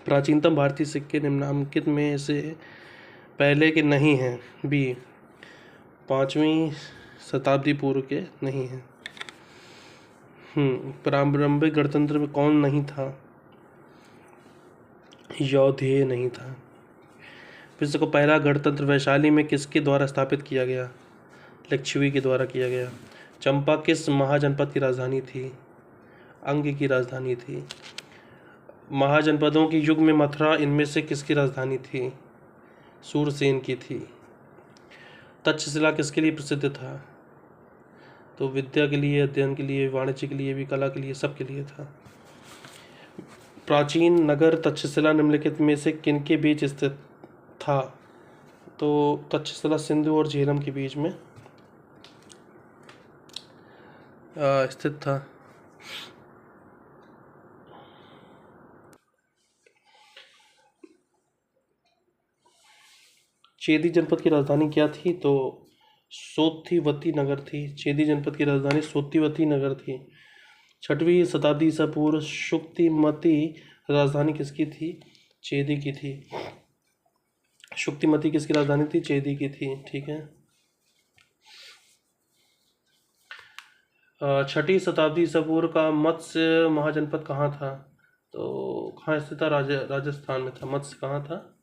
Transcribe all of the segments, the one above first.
प्राचीनतम भारतीय सिक्के निम्नलिखित में से पहले के नहीं हैं। बी, 5वीं शताब्दी पूर्व के नहीं हैं। प्रारंभिक गणतंत्र में कौन नहीं था? यौधेय नहीं था। विश्व का पहला गणतंत्र वैशाली में किसके द्वारा स्थापित किया गया? लिच्छवी के द्वारा किया गया। चंपा किस महाजनपद की राजधानी थी? अंग की राजधानी थी। महाजनपदों के युग में मथुरा इनमें से किसकी राजधानी थी? सूरसेन की थी। तक्षशिला किसके लिए प्रसिद्ध था? तो विद्या के लिए, अध्ययन के लिए, वाणिज्य के लिए भी, कला के लिए, सबके लिए था। प्राचीन नगर तक्षशिला निम्नलिखित में से किनके बीच स्थित था? तो तक्षशिला सिंधु और झेलम के बीच में स्थित था। चेदी जनपद की राजधानी क्या थी? तो सोतिवती नगर थी। चेदी जनपद की राजधानी सोतिवती नगर थी। 6वीं शताब्दी ईसा पूर्व शुक्तिमती राजधानी किसकी थी? चेदी की थी। शुक्तिमती किसकी राजधानी थी? चेदी की थी। ठीक है। 6वीं शताब्दी ईसा पूर्व का मत्स्य महाजनपद कहाँ था? तो कहाँ स्थित था? राजस्थान में था। मत्स्य कहाँ था?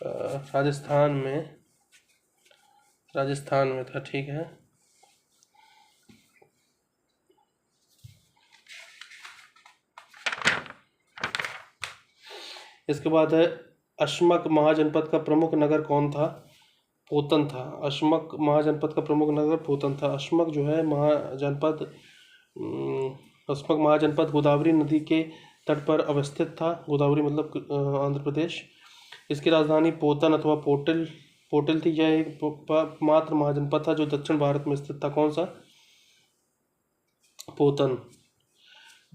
राजस्थान में था। ठीक है। इसके बाद है अश्मक महाजनपद का प्रमुख नगर कौन था? पोतन था। अश्मक महाजनपद का प्रमुख नगर पोतन था। अश्मक जो है अश्मक महाजनपद गोदावरी नदी के तट पर अवस्थित था। गोदावरी मतलब आंध्र प्रदेश। इसकी राजधानी पोतन अथवा पोटिल थी। यह एक मात्र महाजनपद था जो दक्षिण भारत में स्थित था। कौन सा? पोतन।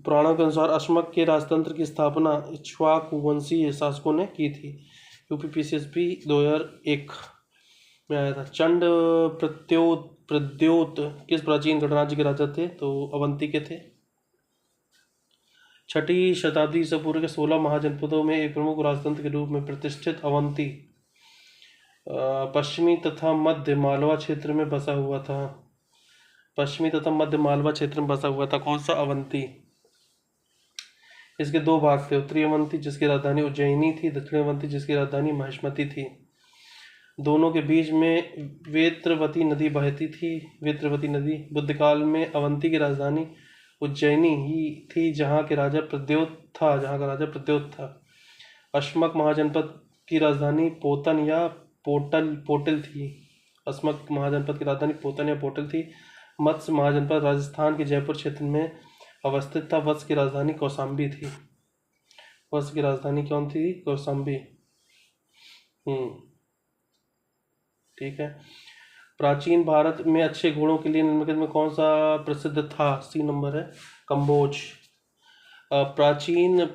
पुराणों के अनुसार अश्मक के राजतंत्र की स्थापना इक्ष्वाकु वंशीय शासकों ने की थी। यूपीपीसीएसपी 2001 में आया था। चंड प्रद्योत किस प्राचीन गणराज्य के राजा थे? तो अवंती के थे। 6वीं शताब्दी ईसा पूर्व के 16 महाजनपदों में एक प्रमुख राजतंत्र के रूप में प्रतिष्ठित अवंती पश्चिमी तथा मध्य मालवा क्षेत्र में बसा हुआ था। पश्चिमी तथा मध्य मालवा क्षेत्र में बसा हुआ था। कौन सा? अवंती। इसके दो भाग थे। उत्तरी अवंती जिसकी राजधानी उज्जैनी थी, दक्षिणी अवंती जिसकी राजधानी महिष्मती थी। दोनों के बीच में वेत्रवती नदी बहती थी। वेत्रवती नदी। बुद्ध काल में अवंती की राजधानी उज्जैनी ही थी जहाँ का राजा प्रद्योत था। अश्मक महाजनपद की राजधानी पोतन या पोटिल थी। अश्मक महाजनपद की राजधानी पोतन या पोटिल थी। मत्स्य महाजनपद राजस्थान के जयपुर क्षेत्र में अवस्थित था। वत्स की राजधानी कौशाम्बी थी। वत्स की राजधानी कौन थी? कौशाम्बी। ठीक है। प्राचीन भारत में अच्छे घोड़ों के लिए निम्नलिखित में कौन सा प्रसिद्ध था? सी नंबर है कंबोज। प्राचीन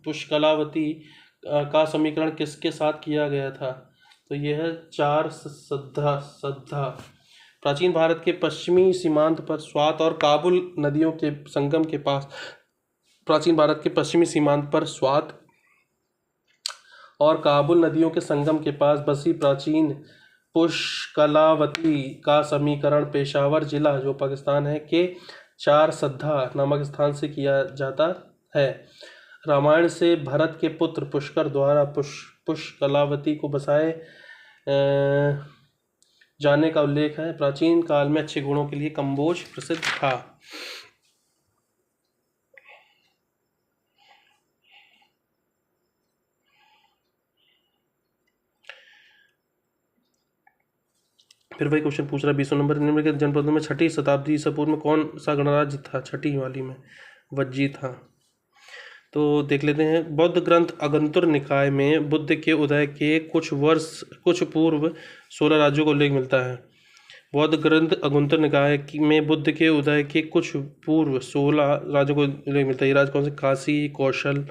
पुष्कलावती का समीकरण किसके साथ किया गया था? तो यह है 4 सद्धा। प्राचीन भारत के पश्चिमी सीमांत पर स्वात और काबुल नदियों के संगम के पास प्राचीन भारत के पश्चिमी सीमांत पर स्वात और काबुल नदियों के संगम के पास बसी प्राचीन पुष्कलावती का समीकरण पेशावर जिला जो पाकिस्तान है के 4 सद्धा नामक स्थान से किया जाता है। रामायण से भरत के पुत्र पुष्कर द्वारा पुष्कलावती को बसाए जाने का उल्लेख है। प्राचीन काल में अच्छे गुणों के लिए कंबोज प्रसिद्ध था। फिर वही क्वेश्चन पूछ रहा है 20 नंबर। निम्नलिखित जनपदों में 6वीं शताब्दी ईसा पूर्व में कौन सा गणराज्य था? 6वीं वाली में वज्जी था। तो देख लेते हैं। बौद्ध ग्रंथ अगंतुर निकाय में बुद्ध के उदय के कुछ पूर्व 16 राज्यों का उल्लेख मिलता है। बौद्ध ग्रंथ अगंतुर निकाय में बुद्ध के उदय के कुछ पूर्व 16 राज्यों को उल्लेख मिलता है। ये राज्य कौन से? काशी, कौशल,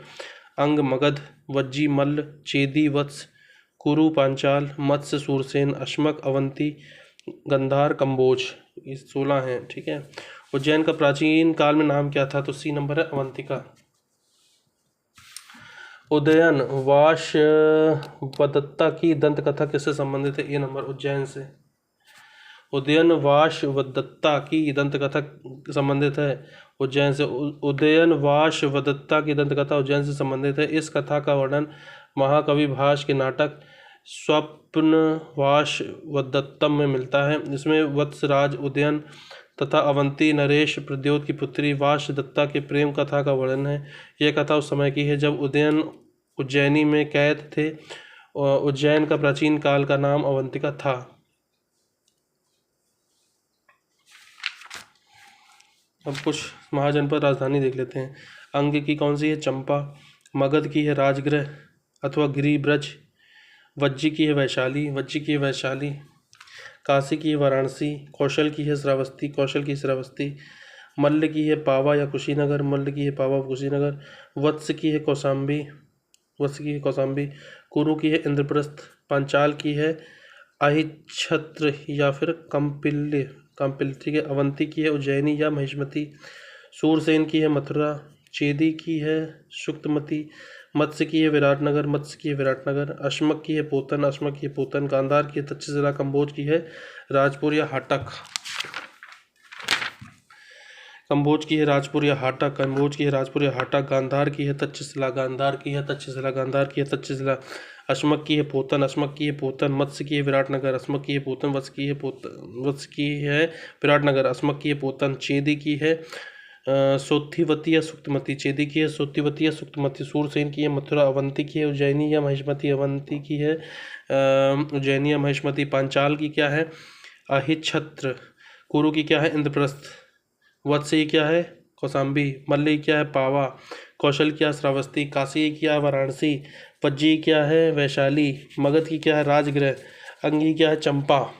अंग, मगध, वज्जी, मल्ल, चेदी, वत्स, कुरु, पांचाल, मत्स्य, सूरसेन, अश्मक, अवंती, गंधार, कंबोज। ये 16 हैं। ठीक है। उज्जैन का प्राचीन काल में नाम क्या था? तो सी नंबर है अवंतिका। उदयन वाशवदत्ता की दंत कथा किससे संबंधित है? ये नंबर उज्जैन से। उदयन वाशवदत्ता की दंत कथा संबंधित है उज्जैन से। उदयन वाशवदत्ता की दंत कथा उज्जैन से संबंधित है। इस कथा का वर्णन महाकवि भास के नाटक स्वप्न वाशवदत्तम में मिलता है। इसमें वत्सराज उदयन तथा अवंती नरेश प्रद्योत की पुत्री वाशदत्ता के प्रेम कथा का वर्णन है। यह कथा उस समय की है जब उदयन उज्जैनी में कैद थे। उज्जैन का प्राचीन काल का नाम अवंतिका था। अब कुछ महाजनपद राजधानी देख लेते हैं। अंग की कौन सी है? चंपा। मगध की है राजगृह अथवा गिरिब्रज। वज्जी की है वैशाली। वज्जी की है वैशाली। काशी की है वाराणसी। कौशल की है श्रावस्ती। कौशल की श्रावस्ती। मल्ल की है पावा या कुशीनगर। मल्ल की है पावा कुशीनगर। वत्स की है कौशाम्बी। वत्स की है कौशाम्बी। कुरु की है इंद्रप्रस्थ। पांचाल की है अहिच्छत्र या फिर कंपिल्य। ठीक है। अवंती की है उज्जैनी या महिष्मती। सूरसेन की है मथुरा। चेदी की है सुक्तमती। मत्स्य की है विराटनगर। मत्स्य की है विराटनगर। अश्मक की है पोतन। अश्मक की है पोतन। गांधार की है तक्षशिला। कंबोज की है राजपुर या हाटक। कंबोज की है राजपुर या हाटक। कंबोज की है राजपुर या हाटक। गांधार की है तक्षशिला। गांधार की है तक्षशिला। गांधार की है तक्षशिला। अश्मक की है पोतन। अश्मक की है पोतन। मत्स्य की है विराटनगर। अश्मक की है पोतन। वत्स की है पोतन। वत्स की है विराटनगर। अश्मक की है पोतन। चेदी की है सोत्थिवती या सुक्तमती। चेदी की है सोत्थिवती या सुक्तमती। सूरसेन की है मथुरा। अवंती की है उज्जैनी या महिष्मती। अवंती की है उज्जैनी या महिष्मती। पांचाल की क्या है? अहिच्छत्र। कुरु की क्या है? इंद्रप्रस्थ। वत्स क्या है? कौशाम्बी। मल्ल क्या है? पावा। कौशल क्या? श्रावस्ती। काशी क्या है? वाराणसी। वज्जी क्या है? वैशाली। मगध की क्या है? राजगृह। अंगी क्या है? चंपा।